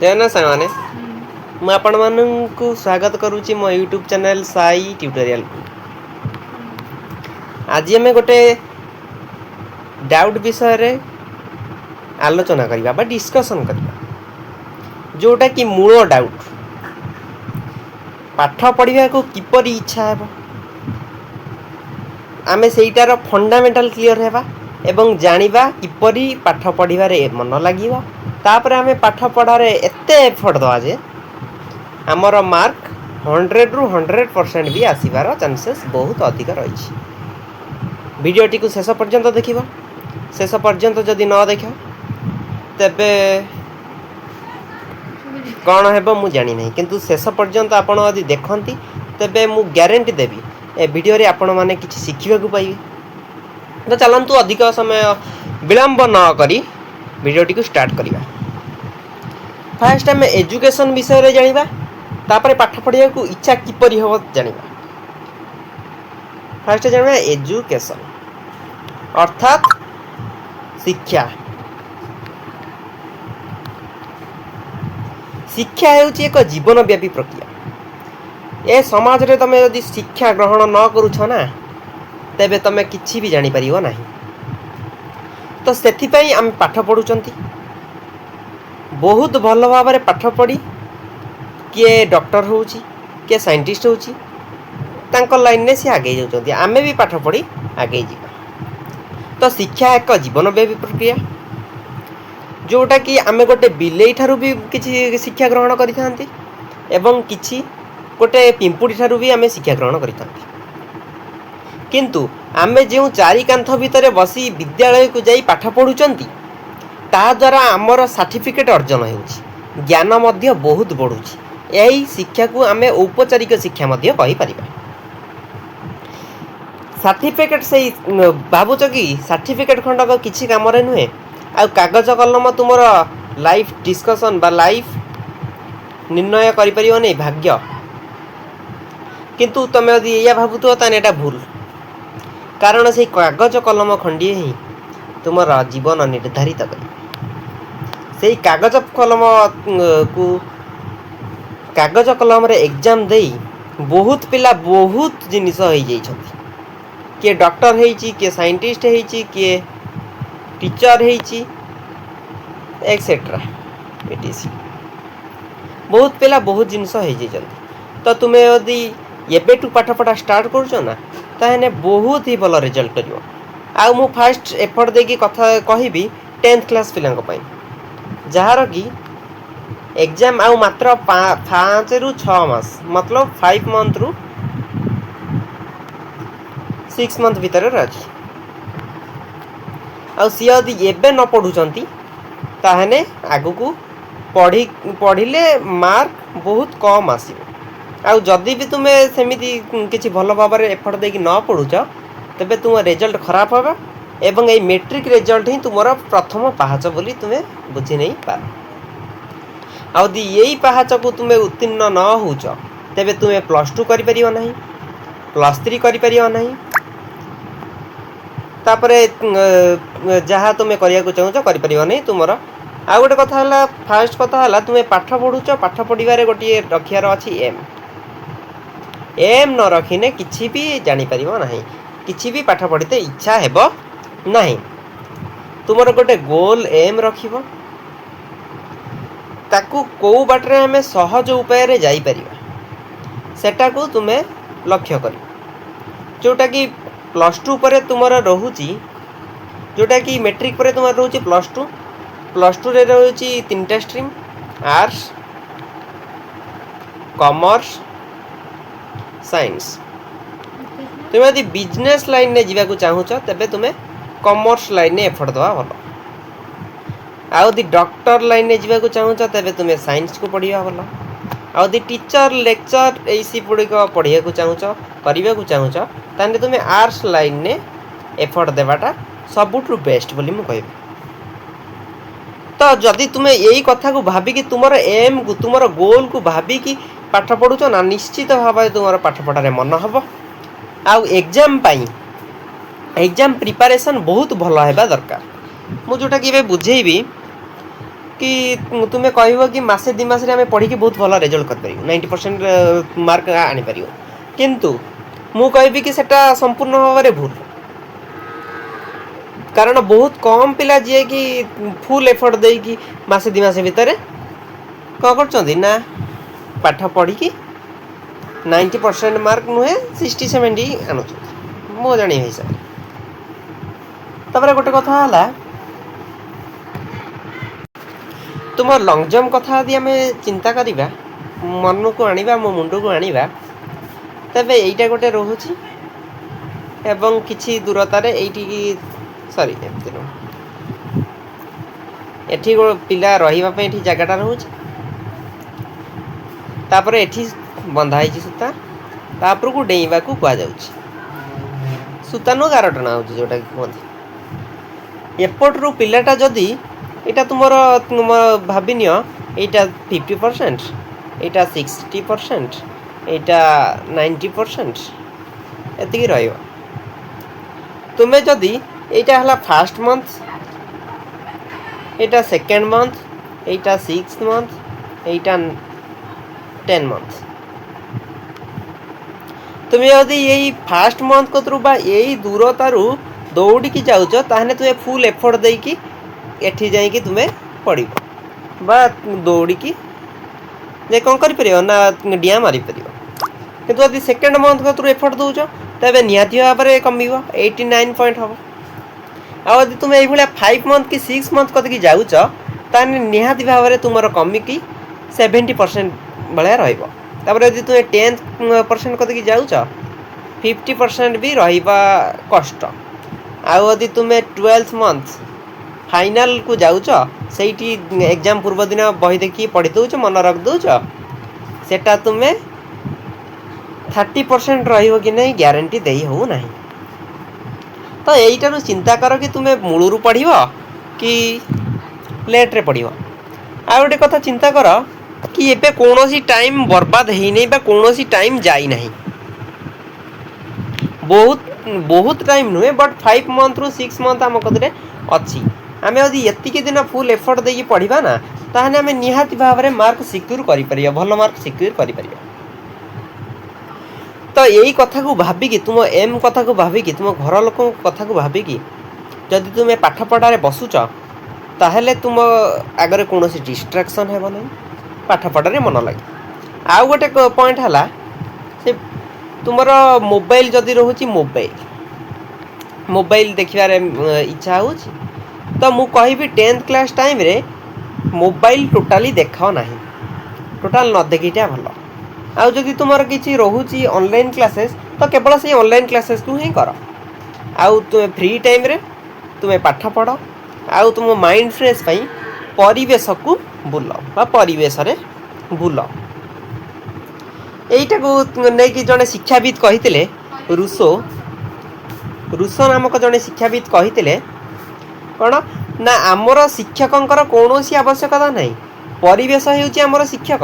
जय ना सामने ମୁଁ ଆପଣମାନଙ୍କୁ ସ୍ୱାଗତ କରୁଛି ମୋ ୟୁଟ୍ୟୁବ୍ ଚ୍ୟାନେଲ୍ ସାଇ ଟ୍ୟୁଟୋରିଆଲ୍କୁ। ଆଜି ଆମେ ଗୋଟେ ଡାଉଟ୍ ବିଷୟରେ ଆଲୋଚନା କରିବା ବା ଡିସ୍କସନ୍ କରିବା, ଯେଉଁଟାକି ମୂଳ ଡାଉଟ୍। ପାଠ ପଢ଼ିବାକୁ କିପରି ଇଚ୍ଛା ହେବ, ଆମେ ସେଇଟାର ଫଣ୍ଡାମେଣ୍ଟାଲ୍ କ୍ଲିଅର୍ ହେବା ଏବଂ ଜାଣିବା କିପରି ପାଠ ପଢ଼ିବାରେ ମନ ଲାଗିବ। ତାପରେ ଆମେ ପାଠ ପଢ଼ାରେ ଏତେ ଏଫର୍ଟ ଦେବା ଯେ ଆମର ମାର୍କ 100ରୁ 100% ବି ଆସିବାର ଚାନ୍ସେସ୍ ବହୁତ ଅଧିକ ରହିଛି। ଭିଡ଼ିଓଟିକୁ ଶେଷ ପର୍ଯ୍ୟନ୍ତ ଦେଖିବ। ଶେଷ ପର୍ଯ୍ୟନ୍ତ ଯଦି ନ ଦେଖ ତେବେ କ'ଣ ହେବ ମୁଁ ଜାଣିନାହିଁ, କିନ୍ତୁ ଶେଷ ପର୍ଯ୍ୟନ୍ତ ଆପଣ ଯଦି ଦେଖନ୍ତି ତେବେ ମୁଁ ଗ୍ୟାରେଣ୍ଟି ଦେବି ଏ ଭିଡ଼ିଓରେ ଆପଣମାନେ କିଛି ଶିଖିବାକୁ ପାଇବେ। ତ ଚାଲନ୍ତୁ ଅଧିକ ସମୟ ବିଳମ୍ବ ନ କରି ଭିଡ଼ିଓଟିକୁ ଷ୍ଟାର୍ଟ କରିବା। ଫାର୍ଷ୍ଟ ଆମେ ଏଜୁକେସନ୍ ବିଷୟରେ ଜାଣିବା, ତାପରେ ପାଠ ପଢ଼ିବାକୁ ଇଚ୍ଛା କିପରି ହେବ ଜାଣିବା। ଫାର୍ଷ୍ଟ ଜାଣିବା ଏଜୁକେସନ୍ ଅର୍ଥାତ୍ ଶିକ୍ଷା। ଶିକ୍ଷା ହେଉଛି ଏକ ଜୀବନବ୍ୟାପୀ ପ୍ରକ୍ରିୟା। ଏ ସମାଜରେ ତୁମେ ଯଦି ଶିକ୍ଷା ଗ୍ରହଣ ନ କରୁଛ ନା, ତେବେ ତୁମେ କିଛି ବି ଜାଣିପାରିବ ନାହିଁ। ତ ସେଥିପାଇଁ ଆମେ ପାଠ ପଢ଼ୁଛନ୍ତି। ବହୁତ ଭଲ ଭାବରେ ପାଠ ପଢ଼ି କିଏ ଡକ୍ଟର ହେଉଛି, କିଏ ସାଇଣ୍ଟିଷ୍ଟ ହେଉଛି, ତାଙ୍କ ଲାଇନ୍ରେ ସେ ଆଗେଇ ଯାଉଛନ୍ତି। ଆମେ ବି ପାଠ ପଢ଼ି ଆଗେଇ ଯିବା। ତ ଶିକ୍ଷା ଏକ ଜୀବନବ୍ୟାପୀ ପ୍ରକ୍ରିୟା, ଯେଉଁଟାକି ଆମେ ଗୋଟେ ବିଲେଇ ଠାରୁ ବି କିଛି ଶିକ୍ଷା ଗ୍ରହଣ କରିଥାନ୍ତି ଏବଂ କିଛି ଗୋଟେ ପିମ୍ପୁଡ଼ି ଠାରୁ ବି ଆମେ ଶିକ୍ଷା ଗ୍ରହଣ କରିଥାନ୍ତି। କିନ୍ତୁ ଆମେ ଯେଉଁ ଚାରି କାନ୍ଥ ଭିତରେ ବସି ବିଦ୍ୟାଳୟକୁ ଯାଇ ପାଠ ପଢ଼ୁଛନ୍ତି, ତାଦ୍ୱାରା ଆମର ସାର୍ଟିଫିକେଟ୍ ଅର୍ଜନ ହେଉଛି, ଜ୍ଞାନ ମଧ୍ୟ ବହୁତ ବଢ଼ୁଛି। ଏହି ଶିକ୍ଷାକୁ ଆମେ ଔପଚାରିକ ଶିକ୍ଷା ମଧ୍ୟ କହିପାରିବା। ସାର୍ଟିଫିକେଟ୍ ସେଇ ଭାବୁଛ କି ସାର୍ଟିଫିକେଟ୍ ଖଣ୍ଡକ କିଛି କାମରେ ନୁହେଁ, ଆଉ କାଗଜ କଲମ ତୁମର ଲାଇଫ୍ ଡିସ୍କସନ୍ ବା ଲାଇଫ୍ ନିର୍ଣ୍ଣୟ କରିପାରିବନି ଭାଗ୍ୟ। କିନ୍ତୁ ତୁମେ ଯଦି ଏଇଆ ଭାବୁଥିବ ତାହେଲେ ଏଇଟା ଭୁଲ, କାରଣ ସେଇ କାଗଜ କଲମ ଖଣ୍ଡିଏ ହିଁ ତୁମର ଜୀବନ ନିର୍ଦ୍ଧାରିତ କରିବ। ସେଇ କାଗଜ କଲମରେ ଏକ୍ଜାମ୍ ଦେଇ ବହୁତ ପିଲା ବହୁତ ଜିନିଷ ହେଇଯାଇଛନ୍ତି। କିଏ ଡକ୍ଟର ହେଇଛି, କିଏ ସାଇଣ୍ଟିଷ୍ଟ ହେଇଛି, କିଏ ଟିଚର ହେଇଛି, ଏକ୍ସେଟ୍ରା ଇଟିସି। ବହୁତ ପିଲା ବହୁତ ଜିନିଷ ହେଇଯାଇଛନ୍ତି। ତ ତୁମେ ଯଦି ଏବେଠୁ ପାଠପଢ଼ା ଷ୍ଟାର୍ଟ କରୁଛ ନା, ତାହେଲେ ବହୁତ ହି ଭଲ ରେଜଲ୍ଟ କରିବ। ଆଉ ମୁଁ ଫାର୍ଷ୍ଟ ଏଫର୍ଟ ଦେଇକି କଥା କହିବି 10th କ୍ଲାସ୍ ପିଲାଙ୍କ ପାଇଁ, ଯାହାର କି ଏକ୍ଜାମ୍ ଆଉ ମାତ୍ର 5ରୁ 6 ମାସ, ମତଲବ 5 ମନ୍ଥରୁ 6 ମନ୍ଥ ଭିତରେ ଅଛି। ଆଉ ସିଏ ଯଦି ଏବେ ନ ପଢ଼ୁଛନ୍ତି ତାହେଲେ ଆଗକୁ ପଢ଼ିଲେ ମାର୍କ ବହୁତ କମ୍ ଆସିବ। ଆଉ ଯଦି ବି ତୁମେ ସେମିତି କିଛି ଭଲ ଭାବରେ ଏଫର୍ଟ ଦେଇକି ନ ପଢ଼ୁଛ, ତେବେ ତୁମ ରେଜଲ୍ଟ ଖରାପ ହେବ ଏବଂ ଏଇ ମେଟ୍ରିକ୍ ରେଜଲ୍ଟ ହିଁ ତୁମର ପ୍ରଥମ ପାହାଚ ବୋଲି ତୁମେ ବୁଝି ନେଇପାର। ଆଉ ଯଦି ଏଇ ପାହାଚକୁ ତୁମେ ଉତ୍ତୀର୍ଣ୍ଣ ନ ହେଉଛ, ତେବେ ତୁମେ +2 କରିପାରିବ ନାହିଁ, +3 କରିପାରିବ ନାହିଁ, ତାପରେ ଯାହା ତୁମେ କରିବାକୁ ଚାହୁଁଛ କରିପାରିବ ନାହିଁ ତୁମର। ଆଉ ଗୋଟେ କଥା ହେଲା, ଫାର୍ଷ୍ଟ କଥା ହେଲା ତୁମେ ପାଠ ପଢ଼ୁଛ, ପାଠ ପଢ଼ିବାରେ ଗୋଟିଏ ରଖିବାର ଅଛି ଏମ୍ ନ ରଖିଲେ କିଛି ବି ଜାଣିପାରିବ ନାହିଁ, କିଛି ବି ପାଠ ପଢ଼ିତେ ଇଚ୍ଛା ହେବ ନାହିଁ। ତୁମର ଗୋଟେ ଗୋଲ୍ ଏମ୍ ରଖିବ, ତାକୁ କେଉଁ ବାଟରେ ଆମେ ସହଜ ଉପାୟରେ ଯାଇପାରିବା ସେଟାକୁ ତୁମେ ଲକ୍ଷ୍ୟ କରିବ। ଯେଉଁଟାକି +2 ପରେ ତୁମର ରହୁଛି, ଯେଉଁଟାକି ମେଟ୍ରିକ୍ ପରେ ତୁମର ରହୁଛି +2। +2ରେ ରହୁଛି 3ଟା ଷ୍ଟ୍ରିମ୍, ଆର୍ଟ୍ସ, କମର୍ସ, ସାଇନ୍ସ। ତୁମେ ଯଦି ବିଜନେସ୍ ଲାଇନ୍ରେ ଯିବାକୁ ଚାହୁଁଛ, ତେବେ ତୁମେ କମର୍ସ ଲାଇନ୍ରେ ଏଫର୍ଟ ଦେବା ଭଲ। ଆଉ ଯଦି ଡକ୍ଟର ଲାଇନ୍ରେ ଯିବାକୁ ଚାହୁଁଛ, ତେବେ ତୁମେ ସାଇନ୍ସକୁ ପଢ଼ିବା ଭଲ। ଆଉ ଯଦି ଟିଚର, ଲେକ୍ଚର ଗୁଡ଼ିକ କରିବାକୁ ଚାହୁଁଛ, ତାହେଲେ ତୁମେ ଆର୍ଟ୍ସ ଲାଇନ୍ରେ ଏଫର୍ଟ ଦେବାଟା ସବୁଠୁ ବେଷ୍ଟ ବୋଲି ମୁଁ କହିବି। ତ ଯଦି ତୁମେ ଏଇ କଥାକୁ ଭାବିକି ତୁମର ଏମ୍କୁ, ତୁମର ଗୋଲ୍କୁ ଭାବିକି ପାଠ ପଢ଼ୁଛ ନା, ନିଶ୍ଚିତ ଭାବରେ ତୁମର ପାଠପଢ଼ାରେ ମନ ହେବ। ଆଉ ଏକ୍ଜାମ୍ ପ୍ରିପାରେସନ୍ ବହୁତ ଭଲ ହେବା ଦରକାର। ମୁଁ ଯେଉଁଟାକି ଏବେ ବୁଝେଇବି कि तुम्हें कह कि मसे 2 मास आम पढ़ी बहुत भल रेजल्ट कर 90% मार्क आनीपर किंतु मु कहबी कि सेटा संपूर्ण भाव में भूल कारण बहुत कम पिला जी कि फुल एफर्ट दे कि मसे 2 मास भितर कौन कर ना पाठ पढ़ी 90% मार्क नुहे 60-70 आनु मो जानी हिसाब गोटे कथा है तुम लंग जंप कथा यदि आम चिंता करवा मन को आनिबा मो मुंड को आनिबा तबे एइटा गोटे रोहुची एवं किछि दूरतार एइटी सॉरी एठी गो पिला रहिबा पे एठी जगहटा रोहुची तापर एठी बंधा है सूता तापर को डेइबा को कुआ जाउची सूता नो गार टना होची जोटा कहते एपट रु पिलाटा जदी एटा तुमर तुम भाबिनियो एटा 50% एटा 60% एटा 90% एतिकी रहइबो तुमे जदी एटा हला फर्स्ट मंथ एटा सेकंड मंथ एटा 6th मंथ एटा 10 मंथ तुम्हें यदि यही फास्ट मंथ कतरू बा यही दूरतारू दौड़ी की जाऊच ताहने तुम्हें फुल एफर्ट देकी एठी जाइकी तुम्हें पड़ी बा दौड़ी की जे कौन कर परियो ना डिया मारी परियो किंतु यदि सेकंड मंथ कतरू एफर्ट दउच तबे निहाती भाव में कमिबो 89 पॉइंट हम आ यदि तुम्हें एई भलिया 5 मंथ की 6 मंथ कत की जाऊच ताने निहाती भाव में तुमर कमी की 70% भलिया रहइबो तापर यदि तुम 10% कत की जाऊच 50% भी रहिबा कष्ट आउ यदि तुम 12th मंथ फाइनल को जाऊच सेठी एग्जाम पूर्व दिन बही देखी पढ़ी दउच मन रख दउच सेटा तुमे 30% रहिबो कि नहीं ग्यारंटी देई हो नहीं तो एइटारु चिंता कर कि तुमे मूलरू पढ़िबो कि लेट रे पढ़िबो आ गोटे कथा चिंता कर कि एबे कोनोसी टाइम बर्बाद हेई नै बा कोनोसी टाइम जाई नहीं बहुत बहुत टाइम नुहे बट 5 मंथ रु 6 मंथ आम कदरे अच्छी आम यदि एतिक दिन फुल एफर्ट देकी पढ़ा ना ताहने आम निहाती भाव में मार्क सिक्योर कर भल मार्क सिक्योर कर तो यही कथा को भाविकी तुम एम कथा को भाविकी तुम घर लोक कथा को भाविकी जदि तुम पाठ पढ़ारे बसुच ताहले तुम आगरे कौन डिस्ट्राक्शन है नहीं पाठ पढ़ारे मन लगे आउ गोटे पॉइंट है से तुमर मोबाइल जदि रोची मोबाइल देखिबार इच्छा हो तो मु कहिबी 10th क्लास टाइम रे मोबाइल टोटाली देखाओ नहीं टोटाल न देखीटा भल आउ जदि तुमर किछि रोहुची ऑनलाइन क्लासेस तो केवल से ऑनलाइन क्लासेस को ही कर आउ तुम फ्री टाइम रे तुम पाठ पढ़ आउ तुम माइंड फ्रेश पई परिवेश को बुल बा परिवेश रे बुल एइटा को नै कि जने शिक्षाविद कहितले रूसो नामक जने शिक्षाविद कहितले कौन ना आमर शिक्षकंकर कौनसी आवश्यकता नहीं परिवेश हेउची आमर शिक्षक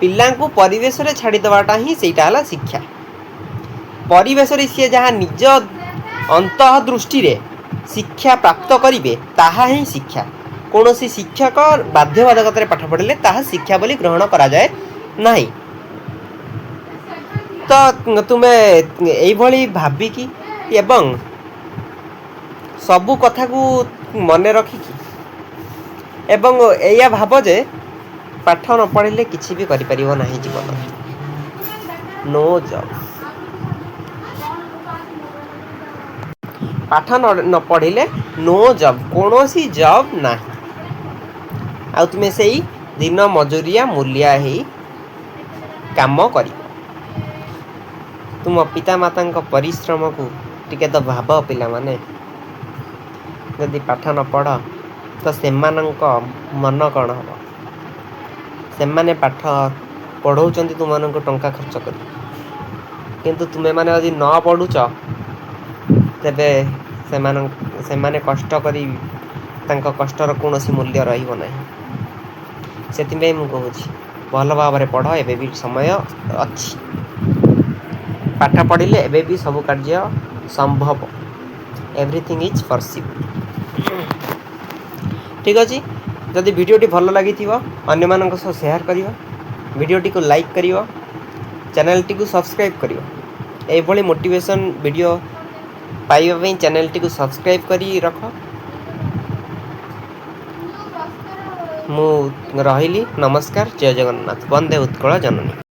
पिला को परिवेश रे छाड़ी दवाटा ही सेटा हला शिक्षा परिवेश रे सी जहाँ निज अंतः दृष्टि रे शिक्षा प्राप्त करिवे ताहा ही शिक्षा कौनसी शिक्षक बाध्यबाधकता पाठ पढ़ले ताहा शिक्षा बोली ग्रहण करा जाए नहीं तो तुमे एई भली भाबिकी एवं सबु कथा को मन रखिकी एवं एया भाव जे पाठ न पढ़िले किछि भी करि परिबो नाही जीवन नो जॉब पाठ न पढ़िले नो जॉब कोनोसी जॉब ना आ तुमे सेई दिन मजूरिया मूल्या ही काम करी तुम पिता माता परिश्रम को टिके तो भाव पिला माने यदि पाठ न पढ़ तो से मन कौन हम से माने पाठ पढ़ाऊँ तुम टंका खर्च कर किंतु तुम्हें माने यदि न पढ़ुच तेबे से माने कष्ट करी तांका कष्टर कौन मूल्य रहिबो नहीं से कहूँ भल भाव में पढ़ एबे भी समय अच्छी पाठ पढ़िले एबे भी सब कार्य संभव एवरीथिंग इज पॉसिबल ठीक अच्छे जदि वीडियोटी भल लगी अन्य मानक सह शेयर करियो वीडियोटी को लाइक करियो चैनल टी को सब्सक्राइब करियो एभली मोटिवेशन वीडियो पाइबा चैनल टी को सब्सक्राइब करी रख मु रहिली नमस्कार जय जगन्नाथ वंदे उत्कल जननी।